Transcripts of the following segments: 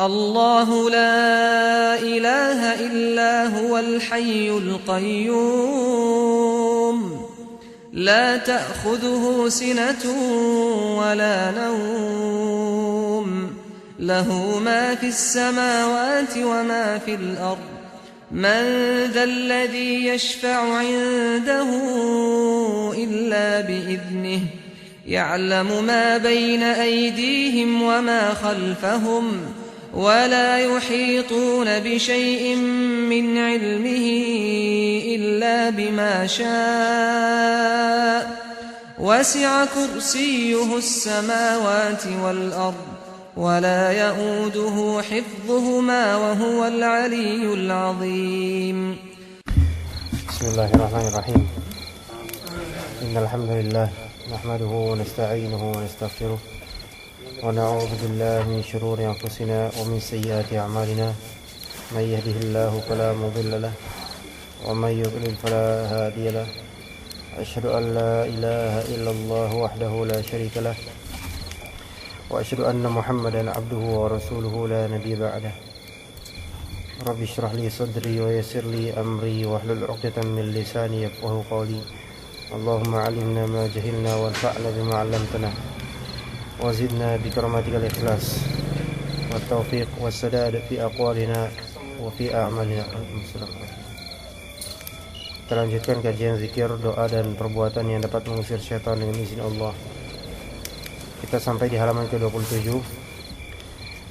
الله لا إله إلا هو الحي القيوم لا تأخذه سنة ولا نوم له ما في السماوات وما في الأرض من ذا الذي يشفع عنده إلا بإذنه يعلم ما بين أيديهم وما خلفهم ولا يحيطون بشيء من علمه إلا بما شاء وسع كرسيه السماوات والأرض ولا يؤوده حفظهما وهو العلي العظيم بسم الله الرحمن الرحيم إن الحمد لله نحمده ونستعينه ونستغفره ونعوذ بالله من شرور أنفسنا ومن سيئات أعمالنا من يهده الله فلا مضل له ومن يضلل فلا هادي له أشهد أن لا إله إلا الله وحده لا شريك له وأشهد أن محمدا عبده ورسوله لا نبي بعده رب اشرح لي صدري ويسر لي أمري واحلل عقدة من لساني يفقهوا قولي اللهم علمنا ما جهلنا وانفعنا بما علمتنا وزدنا بكرامتك الإخلاص والتوفيق والسداد في أقوالنا وفي أعمالنا. Kita lanjutkan kajian zikir, doa dan perbuatan yang dapat mengusir syaitan dengan izin Allah. Kita sampai di halaman ke-27,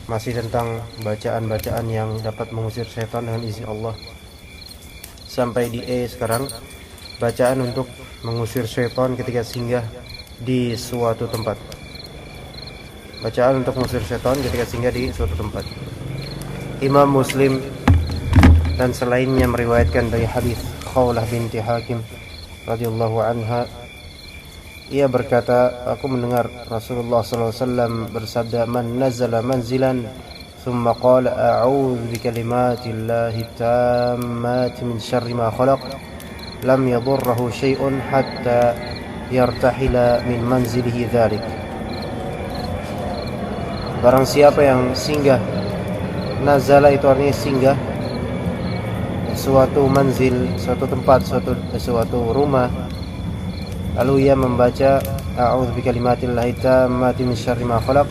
masih tentang bacaan-bacaan yang dapat mengusir syaitan dengan izin Allah. Sampai di E sekarang, bacaan untuk mengusir syaitan ketika singgah di suatu tempat. Bacaan untuk mengusir syaitan ketika singgah di suatu tempat. Imam Muslim dan selainnya meriwayatkan dari hadis Khawlah binti Hakim radhiyallahu anha, ia berkata, aku mendengar Rasulullah SAW bersabda, man nazala manzilan thumma qala a'udzu bikalimatillahi tammati min syarri ma khalaq lam yadurruhu syai'un hatta yartahila min manzilihi dzalik. Barang siapa yang singgah, nazala itu artinya singgah, suatu manzil, suatu tempat, suatu rumah, lalu ia membaca a'udzu bikalimatillahi tammati min syarri ma khalaq,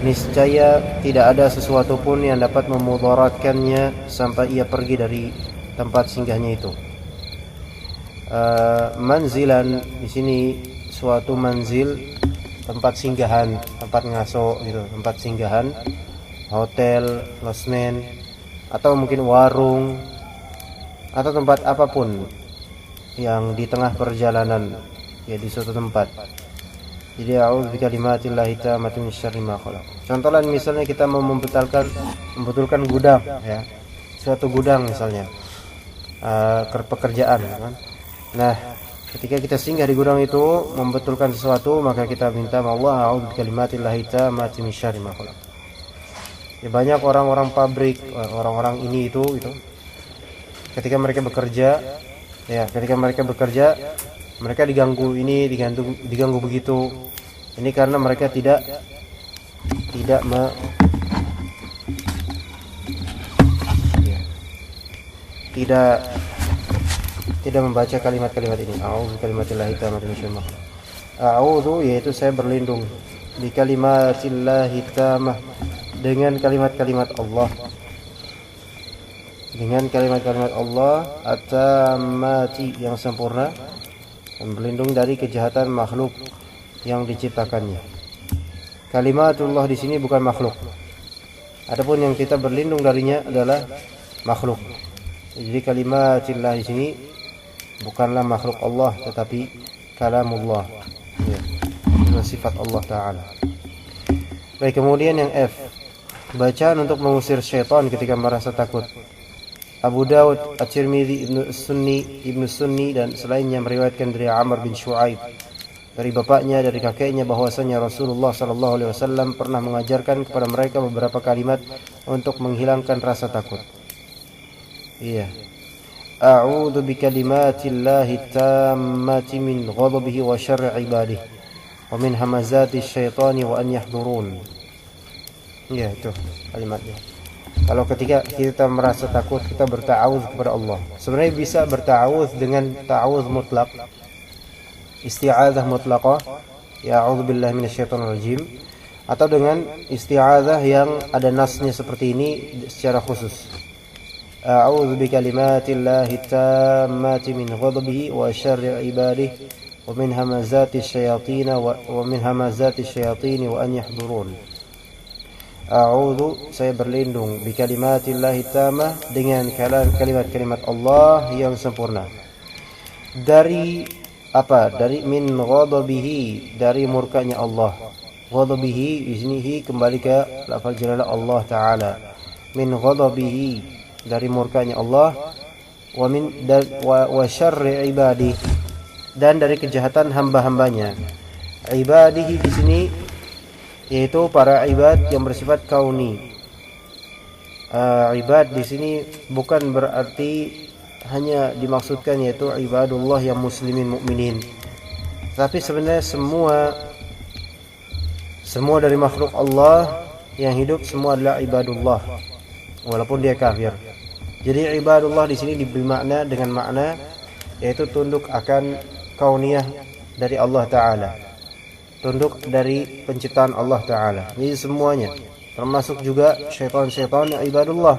niscaya tidak ada sesuatu pun yang dapat memudaratkannya sampai ia pergi dari tempat singgahnya itu. Manzilan di sini suatu manzil, tempat singgahan, tempat ngaso gitu, tempat singgahan, hotel, losmen, atau mungkin warung, atau tempat apapun yang di tengah perjalanan, ya di suatu tempat. Jadi a'udzu bikalimatillahi tammati min syarri ma khalaq. Contoh lain misalnya kita mau membetulkan gudang, ya, suatu gudang misalnya, pekerjaan, kan? Nah, ketika kita singgah di gudang itu membetulkan sesuatu, maka kita minta Allah a'udzu bikalimatillahi tammati min syarri ma khalaq. Ya, banyak orang-orang pabrik, orang-orang ini itu ketika mereka bekerja, mereka diganggu ini, diganggu begitu. Ini karena mereka tidak membaca kalimat-kalimat ini. A'udzu bikalimatillahi tammati min syarri ma khalaq. A'udzu yaitu saya berlindung, bikalimatillahi tammah dengan kalimat-kalimat Allah. Dengan kalimat-kalimat Allah at-tammati yang sempurna, dan berlindung dari kejahatan makhluk yang diciptakannya. Kalimatullah di sini bukan makhluk. Adapun yang kita berlindung darinya adalah makhluk. Jadi kalimatillah di sini bukanlah makhluk Allah, tetapi kalamullah, ya, sifat Allah Ta'ala. Baik, kemudian yang F, bacaan untuk mengusir syaitan ketika merasa takut. Abu Dawud, At-Tirmidzi, Ibnu Sunni dan selainnya meriwayatkan dari Amr bin Shu'aib dari bapaknya, dari kakeknya, bahwasanya Rasulullah SAW pernah mengajarkan kepada mereka beberapa kalimat untuk menghilangkan rasa takut. Iya. A'udzu bikalimatillahi tammati min ghadabihi wa syarri ibadihi wa min hamazati syaitani wa an yahdurun. Ya, itu kalimatnya. Kalau ketika kita merasa takut, kita berta'awudz kepada Allah. Sebenarnya bisa berta'awudz dengan ta'awudz mutlak, isti'adzah mutlaqah, ya a'udzubillahi minasyaitonir rajim, atau dengan isti'adzah yang ada nasnya seperti ini secara khusus. A'udzu bikalimatillahi tammati min ghadabihi wa syarri ibadihi wa min hamazati syayatin wa min hamazati syayatin wa an yahdurun. A'udzu, saya berlindung, bikalimatillahi tammah, dengan kalimat-kalimat Allah yang sempurna. Dari apa? Dari min ghadabihi, dari murkanya Allah. Ghadabihi di sini kembali ke lafaz jalalah Allah taala. Min ghadabihi, dari murkanya Allah, wa syarri ibadihi, dan dari kejahatan hamba-hambanya. Ibadihi di sini yaitu para ibad yang bersifat kauni. Ibad di sini bukan berarti hanya dimaksudkan yaitu ibadullah yang muslimin mukminin. Tapi sebenarnya semua dari makhluk Allah yang hidup semua adalah ibadullah walaupun dia kafir. Jadi ibadullah di sini diberi makna dengan makna yaitu tunduk akan kauniyah dari Allah taala. Tunduk dari penciptaan Allah taala. Jadi semuanya, termasuk juga syaitan-syaitan ibadullah.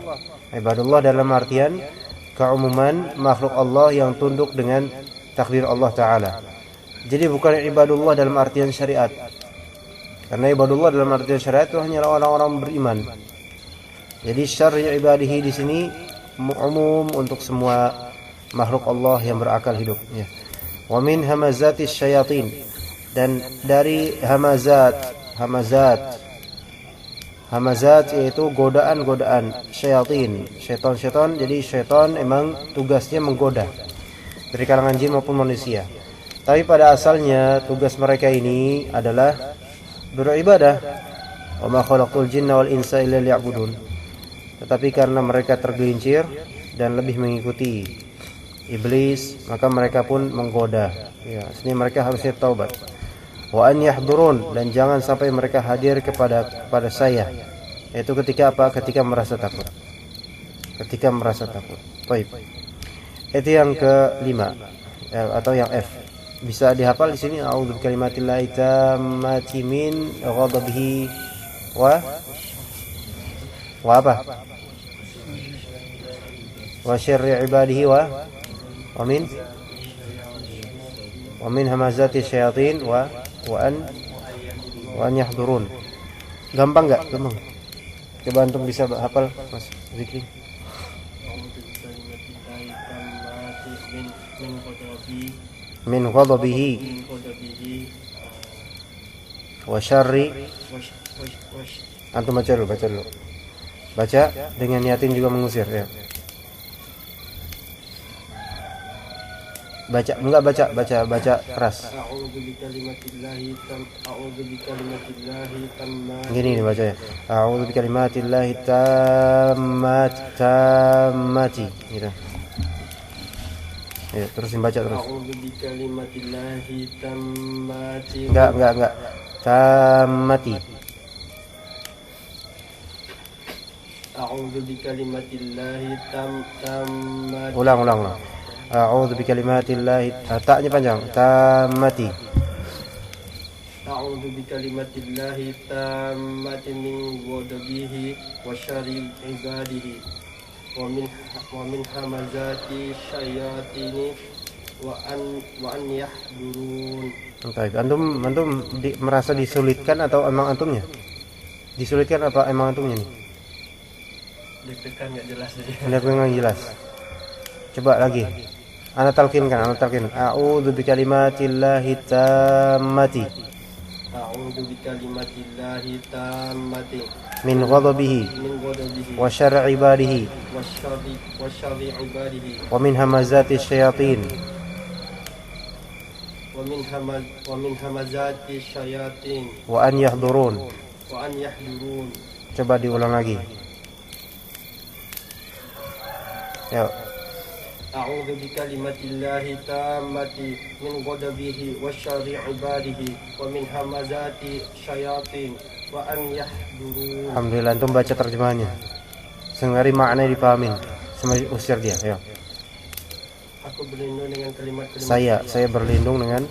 Ibadullah dalam artian keumuman makhluk Allah yang tunduk dengan takdir Allah taala. Jadi bukan ibadullah dalam artian syariat. Karena ibadullah dalam artian syariat itu hanya orang-orang beriman. Jadi syar'i ibadihi di sini umum untuk semua makhluk Allah yang berakal hidup, ya. Wa min hamazati syayatin, dan dari hamazat yaitu godaan-godaan syaitan. Syaitan. Jadi syaitan emang tugasnya menggoda dari kalangan jin maupun manusia. Tapi pada asalnya tugas mereka ini adalah beribadah. Wa ma khalaqtul jinna wal insa illa liya'budun. Tetapi karena mereka tergelincir dan lebih mengikuti iblis, maka mereka pun menggoda. Ya, sini mereka harusnya taubat. Wa an yahdurun, dan jangan sampai mereka hadir kepada saya. Yaitu ketika apa? Ketika merasa takut. Baik. Itu yang kelima, atau yang F. Bisa dihafal di sini. A'udzu bikalimatillahi tammati min ghadabihi wa apa? Wa syarri ibadihi wa min hamazati syayatin wa an yahdurun. Gampang enggak? Gampang. Coba antum bisa hafal Mas Zikri. Min ghadabihi wa syarri. Antum baca dulu. Baca dengan niatin juga mengusir, ya. Baca keras. Gini nih baca ya. A'udzu bikalimatillahi tammati. Gitu. Ya, terusin baca terus. A'udzu bikalimatillahi tammati. Enggak. Tammati. A'udzu bikalimatillahi tammati. Ulang. A'udzu bikalimatillahi, ta'nya panjang. Tammati. A'udzu bikalimatillahi tammati min ghadabihi wa syarri ibadihi wa min hamazati syayatini wa an yahdurun. Baik, antum merasa disulitkan atau emang antumnya? Disulitkan apa emang antumnya nih? Deg-degan enggak jelas tadi. Enggak jelas. Coba lagi. Ana talqin. A'udzu bikalimatillahi tammati. A'udzu bikalimatillahi tammati Min ghadabihi wa syarri ibadihi wa syarri ibadihi wa min hamazati syayatin wa min hamazati syayatin wa an yahdurun. Coba diulang lagi. Ya. A'udzu bikalimatillahi tammati min ghadabihi wa syarri ibadihi wa min hamazati syayatin wa an yahduru. Alhamdulillah antum baca terjemahannya. Sengari makna dipahamin. Sama usir dia, ayo. Aku berlindung dengan kalimat-kalimat Saya berlindung dengan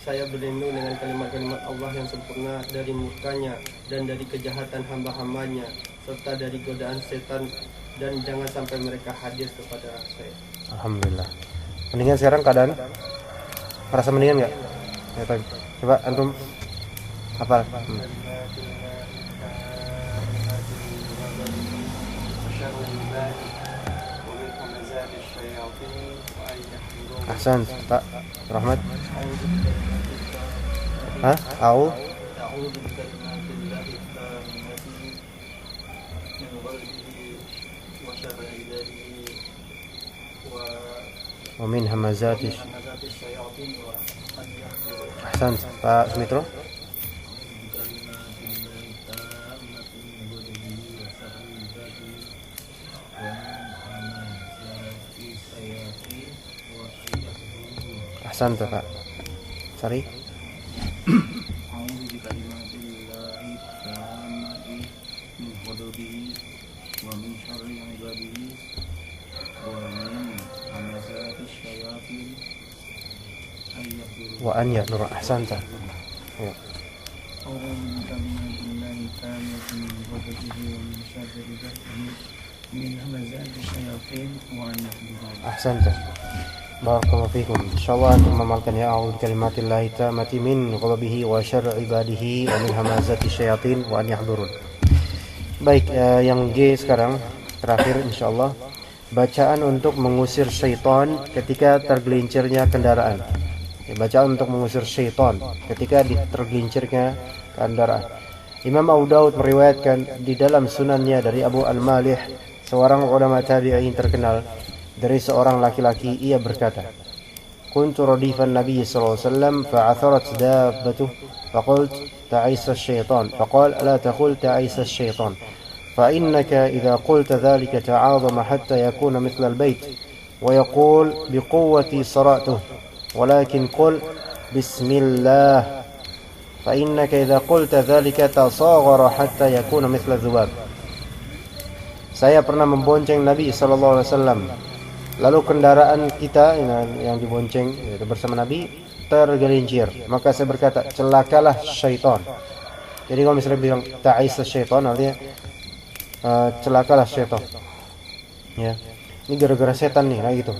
Saya berlindung dengan kalimat-kalimat Allah yang sempurna dari murkanya dan dari kejahatan hamba-hambanya serta dari godaan setan, dan jangan sampai mereka hadir kepada saya. Alhamdulillah. Mendingan sekarang keadaan? Merasa mendingan nggak? Ya, coba antum hafal. Ahsan, Pak Rahmat. Hah? Au? Wa min hamazati. Ahsan, Pak Sumitro. Ahsan, Pak Sari. Wa an yahduru. Ahsanta. Ya. Ahsanta. Barakallahu fikum. Insyaallah antum mengamalkan ya a'udzu bikalimatillahi tammati min ghadabihi wa syarri ibadihi wa min hamazati syayatin wa an yahdurun. Baik, yang G sekarang terakhir insyaallah, bacaan untuk mengusir syaitan ketika tergelincirnya kendaraan. Bacaan untuk mengusir syaitan ketika tergelincirnya kendaraan. Imam Abu Daud meriwayatkan di dalam sunannya dari Abu Al-Malih, seorang ulama tabi'in terkenal, dari seorang laki-laki, ia berkata, kuntu radifan Nabi sallallahu alaihi wasallam fa'atharat dabbatuh faqult ta'isa syaitan faqala la taqul ta'isa syaitan fa innaka idza qulta dhalika ta'azama hatta yakuna mithla al-bayt wa yaqul biquwwati sara'tuh ولكن قل بسم الله فإنك إذا قلت ذلك تصاغر حتى يكون مثل الذباب. Saya pernah membonceng Nabi sallallahu alaihi wasallam. Lalu kendaraan kita yang dibonceng yaitu bersama Nabi tergelincir. Maka saya berkata, celakalah syaitan. Jadi kalau misalnya bilang ta'isa syaitan, artinya celakalah syaitan. Ya. Ini gara-gara setan nih, kayak gitu.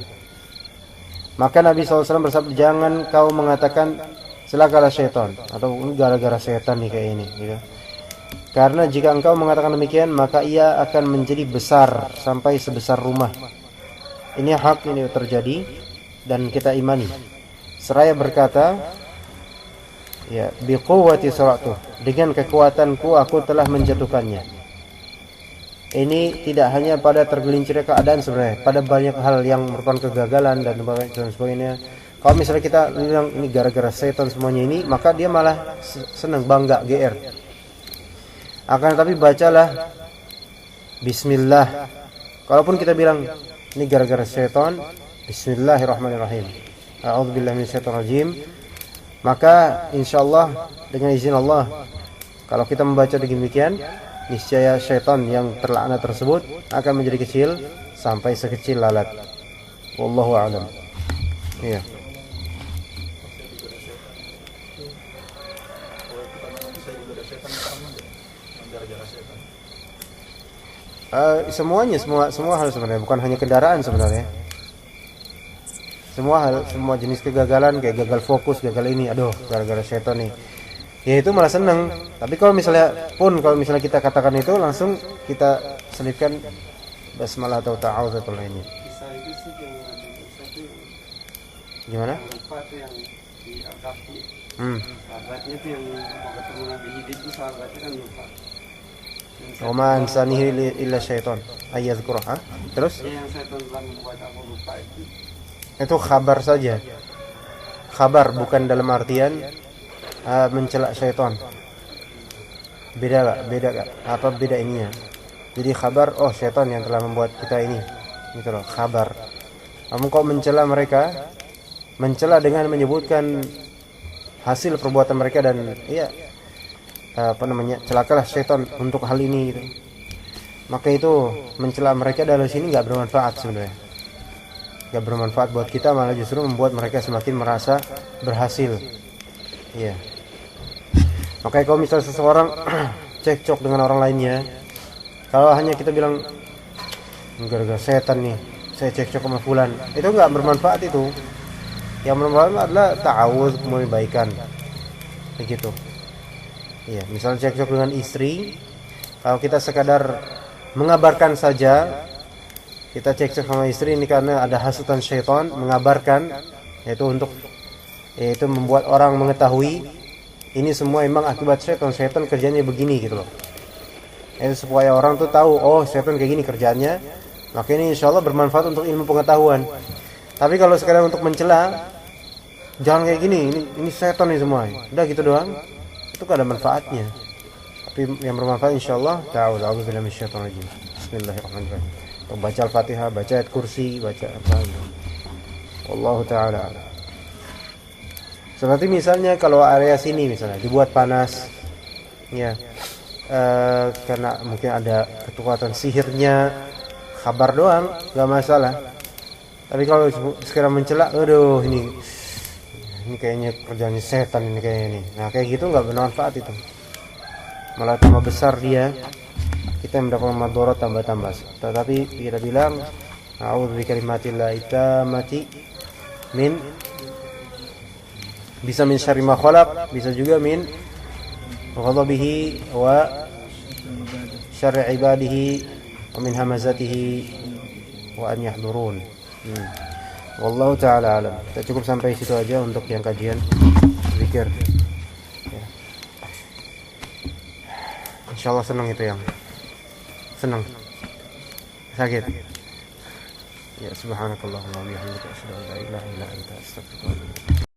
Maka Nabi SAW bersabda, jangan kau mengatakan celakalah syaitan atau gara-gara setan nih kayak ini gitu. Karena jika engkau mengatakan demikian, maka ia akan menjadi besar sampai sebesar rumah. Ini hak, ini terjadi dan kita imani. Seraya berkata, ya, biquwwati sara'tuh, dengan kekuatanku aku telah menjatuhkannya. Ini tidak hanya pada tergelincirnya keadaan sebenarnya, pada banyak hal yang merupakan kegagalan dan sebagainya. Kalau misalnya kita bilang ini gara-gara setan semuanya ini, maka dia malah senang, bangga, GR. Akan tetapi bacalah bismillah. Kalaupun kita bilang ini gara-gara setan, bismillahirrahmanirrahim, a'udzubillahi minasyaitonirrajim, maka insyaallah dengan izin Allah, kalau kita membaca demikian, niscaya syaitan yang terlaknat tersebut akan menjadi kecil sampai sekecil lalat. Wallahu a'lam. Iya. Semuanya, semua hal sebenarnya, bukan hanya kendaraan sebenarnya. Semua hal, semua jenis kegagalan, kayak gagal fokus, gagal ini, aduh, gara-gara syaitan nih. Ya itu malah seneng. Tapi kalau misalnya kita katakan itu, langsung kita selipkan basmalah atau ta'awudz atau lainnya. Gimana? Sahabatnya itu yang mau ketemu Nabi hidup itu sahabatnya kan lupa. Wa ma ansanihi illa syaitan ayyadhkurha. Terus? Yang setan telah membuat aku lupa itu. Itu kabar saja. Kabar bukan dalam artian mencela syaitan. Beda gak? Apa beda ininya? Jadi kabar, oh syaitan yang telah membuat kita ini, gitu loh, kabar. Kamu kok mencela mereka? Mencela dengan menyebutkan hasil perbuatan mereka, dan iya, celakalah syaitan untuk hal ini gitu. Maka itu mencela mereka dari sini nggak bermanfaat sebenarnya. Nggak bermanfaat buat kita, malah justru membuat mereka semakin merasa berhasil. Iya. Makanya kalau misalnya seseorang cekcok dengan orang lainnya, kalau hanya kita bilang gara-gara setan nih saya cekcok sama fulan, itu nggak bermanfaat itu. Yang bermanfaat adalah ta'awuz, kebaikan. Begitu. Iya, misalnya cekcok dengan istri, kalau kita sekadar mengabarkan saja, kita cekcok sama istri ini karena ada hasutan syaitan, mengabarkan, yaitu membuat orang mengetahui ini semua memang akibat syaitan kerjanya begini gitu loh. Itu supaya orang tuh tahu, oh syaitan kayak gini kerjanya, maka ini insya Allah bermanfaat untuk ilmu pengetahuan. Tapi kalau sekadar untuk mencela, jangan kayak gini, ini syaitan nih semua, udah gitu doang, itu gak ada manfaatnya. Tapi yang bermanfaat insyaallah ta'awudzu billahi minasyaitonir rajim. Bismillahirrahmanirrahim. Baca Al-Fatihah, baca ayat kursi, baca apa gitu. Wallahu taala. Seperti misalnya kalau area sini misalnya dibuat panas, ya, karena mungkin ada kekuatan sihirnya, kabar doang, nggak masalah. Tapi kalau sekarang mencela, aduh ini kayaknya kerjanya setan ini kayaknya nih. Nah kayak gitu nggak bermanfaat itu. Malah tambah besar dia, kita mendapatkan madharat tambah. Tetapi kita bilang a'udzu bikalimatillahi tammati bisa min syarri ma khalaq, bisa juga min ghadabihi wa syarri ibadihi wa min hamazatihi wa an yahdurun. Wallahu taala alam. Kita cukup sampai situ aja untuk yang kajian zikir. Insyaallah senang itu yang senang. Sakit. Ya subhanakallahumma wa bihamdika asyhadu an la ilaha illa anta astaghfiruka wa atubu ilaik.